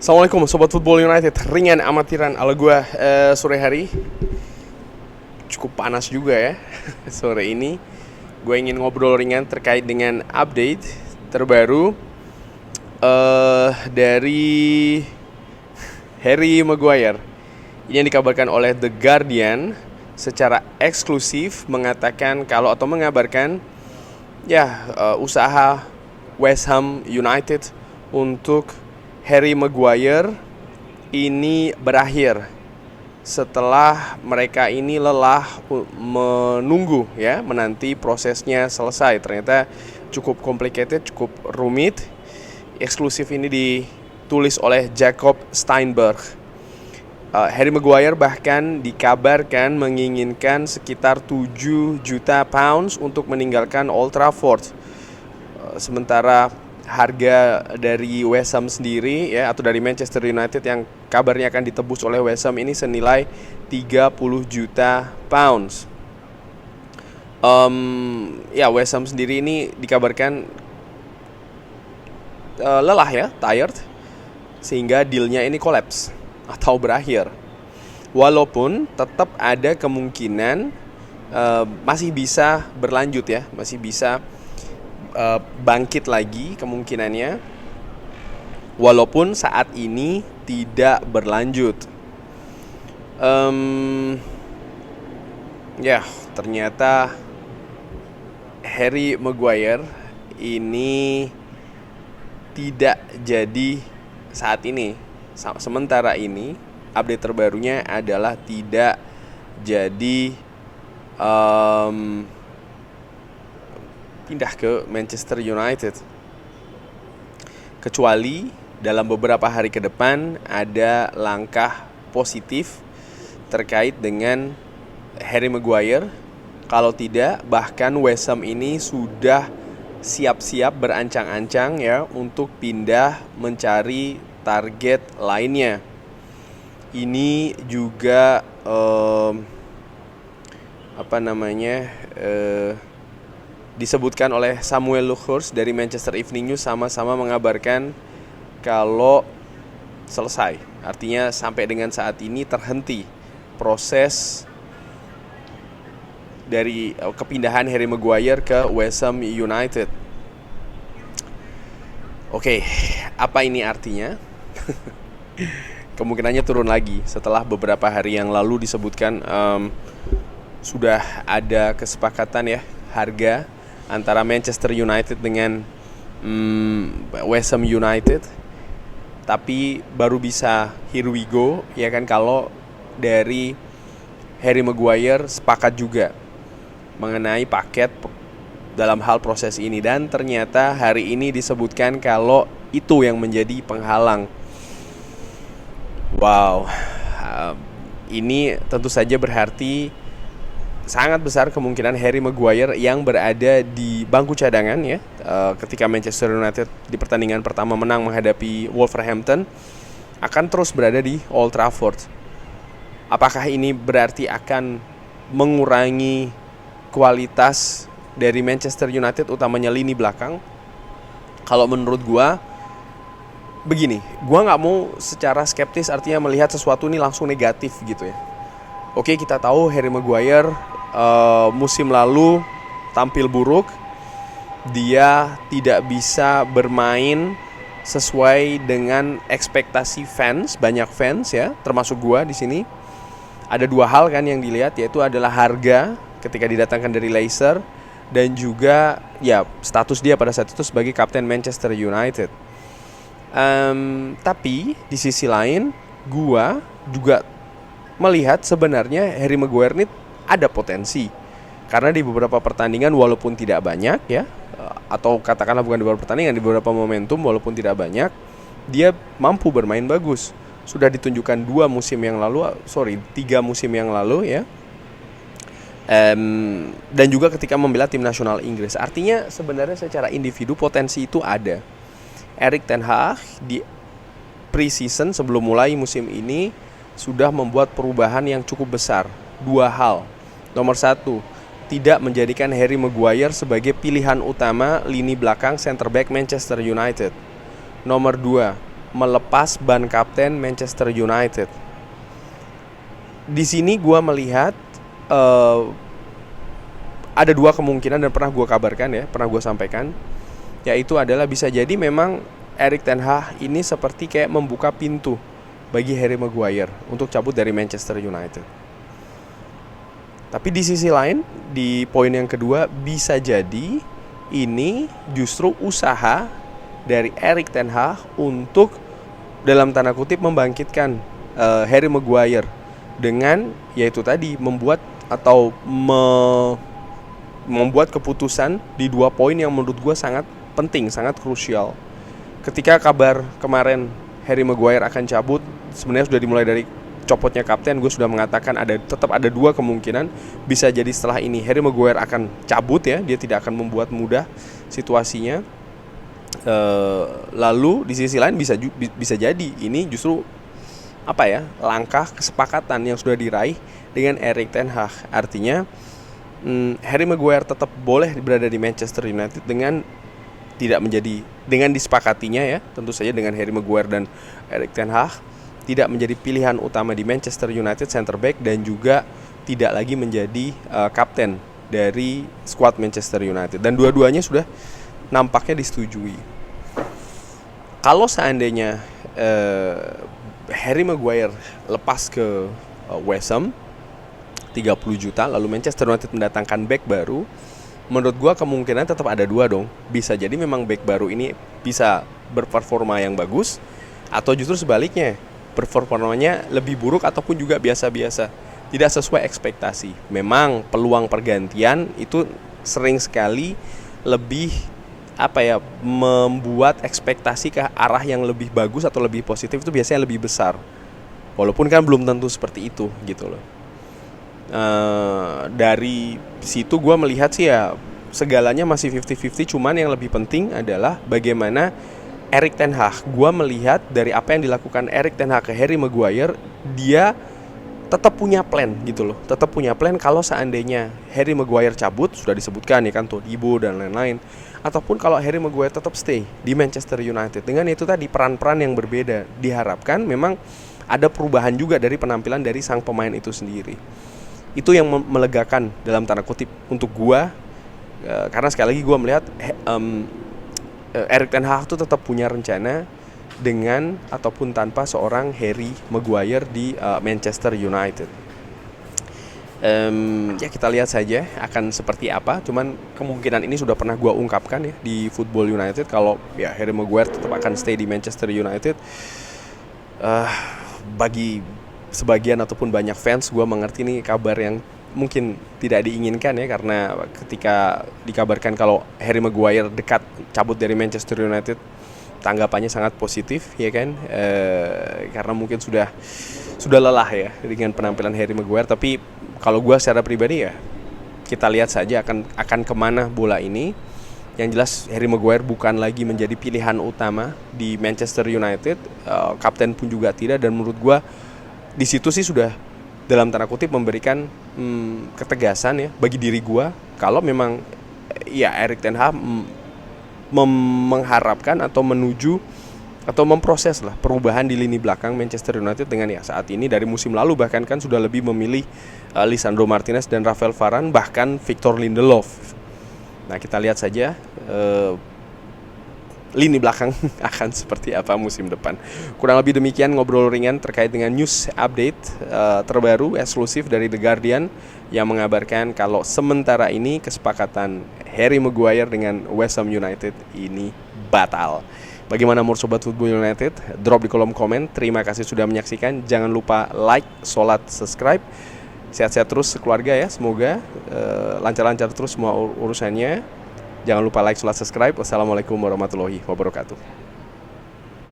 Assalamualaikum Sobat Football United. Ringan amatiran ala gue sore hari. Cukup panas juga ya sore ini. Gue ingin ngobrol ringan terkait dengan update terbaru dari Harry Maguire. Ini yang dikabarkan oleh The Guardian secara eksklusif mengatakan atau mengabarkan usaha West Ham United untuk Harry Maguire ini berakhir setelah mereka ini lelah menanti prosesnya selesai. Ternyata cukup complicated, cukup rumit. Eksklusif ini ditulis oleh Jacob Steinberg. Harry Maguire bahkan dikabarkan menginginkan sekitar 7 juta pounds untuk meninggalkan Old Trafford. Sementara harga dari West Ham sendiri atau dari Manchester United yang kabarnya akan ditebus oleh West Ham ini senilai 30 juta pounds. West Ham sendiri ini dikabarkan lelah tired, sehingga dealnya ini collapse atau berakhir. Walaupun tetap ada kemungkinan masih bisa berlanjut masih bisa bangkit lagi kemungkinannya, walaupun saat ini tidak berlanjut. Ternyata Harry Maguire ini tidak jadi saat ini. Sementara ini update terbarunya adalah tidak jadi pindah ke Manchester United, kecuali dalam beberapa hari ke depan ada langkah positif terkait dengan Harry Maguire. Kalau tidak, bahkan West Ham ini sudah siap-siap berancang-ancang untuk pindah mencari target lainnya. Ini juga disebutkan oleh Samuel Lukhurst dari Manchester Evening News, sama-sama mengabarkan kalau selesai. Artinya sampai dengan saat ini terhenti proses dari kepindahan Harry Maguire ke West Ham United. Oke, apa ini artinya? Kemungkinannya turun lagi setelah beberapa hari yang lalu disebutkan sudah ada kesepakatan harga antara Manchester United dengan West Ham United, tapi baru bisa here we go kalau dari Harry Maguire sepakat juga mengenai paket dalam hal proses ini. Dan ternyata hari ini disebutkan kalau itu yang menjadi penghalang. Ini tentu saja berarti sangat besar kemungkinan Harry Maguire yang berada di bangku cadangan ketika Manchester United di pertandingan pertama menang menghadapi Wolverhampton akan terus berada di Old Trafford. Apakah ini berarti akan mengurangi kualitas dari Manchester United, utamanya lini belakang? Kalau menurut gua begini, gua nggak mau secara skeptis, artinya melihat sesuatu ini langsung negatif gitu ya. Oke, kita tahu Harry Maguire musim lalu tampil buruk. Dia tidak bisa bermain sesuai dengan ekspektasi fans, banyak fans termasuk gua di sini. Ada dua hal yang dilihat, yaitu adalah harga ketika didatangkan dari Leicester dan juga status dia pada saat itu sebagai kapten Manchester United. Tapi di sisi lain gua juga melihat sebenarnya Harry Maguire ini ada potensi, karena di beberapa pertandingan walaupun tidak banyak atau katakanlah bukan di beberapa pertandingan, di beberapa momentum walaupun tidak banyak, dia mampu bermain bagus. Sudah ditunjukkan 3 musim yang lalu dan juga ketika membela tim nasional Inggris. Artinya sebenarnya secara individu potensi itu ada. Erik ten Hag di pre-season sebelum mulai musim ini sudah membuat perubahan yang cukup besar. 2 hal. Nomor 1, tidak menjadikan Harry Maguire sebagai pilihan utama lini belakang center back Manchester United. Nomor 2, melepas ban kapten Manchester United. Di sini gue melihat ada dua kemungkinan dan pernah gue kabarkan ya, pernah gue sampaikan, yaitu adalah bisa jadi memang Erik ten Hag ini seperti kayak membuka pintu bagi Harry Maguire untuk cabut dari Manchester United. Tapi di sisi lain, di poin yang kedua, bisa jadi ini justru usaha dari Erik ten Hag untuk dalam tanda kutip membangkitkan Harry Maguire dengan yaitu tadi membuat atau membuat keputusan di 2 poin yang menurut gue sangat penting, sangat krusial. Ketika kabar kemarin Harry Maguire akan cabut, sebenarnya sudah dimulai dari copotnya kapten, gue sudah mengatakan tetap ada 2 kemungkinan. Bisa jadi setelah ini Harry Maguire akan cabut ya, dia tidak akan membuat mudah situasinya. Lalu di sisi lain bisa jadi ini justru langkah kesepakatan yang sudah diraih dengan Erik ten Hag. Artinya Harry Maguire tetap boleh berada di Manchester United dengan disepakatinya ya, tentu saja dengan Harry Maguire dan Erik ten Hag tidak menjadi pilihan utama di Manchester United center back dan juga tidak lagi menjadi kapten dari skuad Manchester United, dan dua-duanya sudah nampaknya disetujui. Kalau seandainya Harry Maguire lepas ke West Ham 30 juta, lalu Manchester United mendatangkan back baru, menurut gue kemungkinan tetap ada 2 dong. Bisa jadi memang back baru ini bisa berperforma yang bagus, atau justru sebaliknya performanya lebih buruk ataupun juga biasa-biasa, tidak sesuai ekspektasi. Memang peluang pergantian itu sering sekali lebih membuat ekspektasi ke arah yang lebih bagus atau lebih positif itu biasanya lebih besar. Walaupun kan belum tentu seperti itu gitu loh. Dari situ gue melihat sih ya segalanya masih 50-50. Cuman yang lebih penting adalah bagaimana Erik ten Hag. Gue melihat dari apa yang dilakukan Erik ten Hag ke Harry Maguire, dia tetap punya plan gitu loh. Tetap punya plan kalau seandainya Harry Maguire cabut, sudah disebutkan ya kan, Todibo dan lain-lain, ataupun kalau Harry Maguire tetap stay di Manchester United dengan itu tadi peran-peran yang berbeda. Diharapkan memang ada perubahan juga dari penampilan dari sang pemain itu sendiri. Itu yang melegakan dalam tanda kutip untuk gua, karena sekali lagi gua melihat Erik ten Hag itu tetap punya rencana dengan ataupun tanpa seorang Harry Maguire di Manchester United. Ya kita lihat saja akan seperti apa. Cuman kemungkinan ini sudah pernah gua ungkapkan ya di Football United, kalau ya Harry Maguire tetap akan stay di Manchester United. Bagi sebagian ataupun banyak fans, gue mengerti nih kabar yang mungkin tidak diinginkan ya, karena ketika dikabarkan kalau Harry Maguire dekat cabut dari Manchester United, tanggapannya sangat positif ya kan, karena mungkin sudah lelah ya dengan penampilan Harry Maguire. Tapi kalau gue secara pribadi ya kita lihat saja akan kemana bola ini. Yang jelas Harry Maguire bukan lagi menjadi pilihan utama di Manchester United, kapten pun juga tidak, dan menurut gue di situ sih sudah dalam tanda kutip memberikan ketegasan ya bagi diri gue kalau memang ya Erik ten Hag mengharapkan atau menuju atau memproses lah perubahan di lini belakang Manchester United dengan ya saat ini dari musim lalu bahkan kan sudah lebih memilih Lisandro Martinez dan Rafael Varane, bahkan Victor Lindelof. Nah kita lihat saja lini belakang akan seperti apa musim depan. Kurang lebih demikian ngobrol ringan terkait dengan news update terbaru eksklusif dari The Guardian yang mengabarkan kalau sementara ini kesepakatan Harry Maguire dengan West Ham United ini batal. Bagaimana menurut Sobat Football United? Drop di kolom komen. Terima kasih sudah menyaksikan. Jangan lupa like, sholat, subscribe. Sehat-sehat terus keluarga ya. Semoga lancar-lancar terus semua urusannya. Jangan lupa like, sholat, subscribe. Wassalamualaikum warahmatullahi wabarakatuh.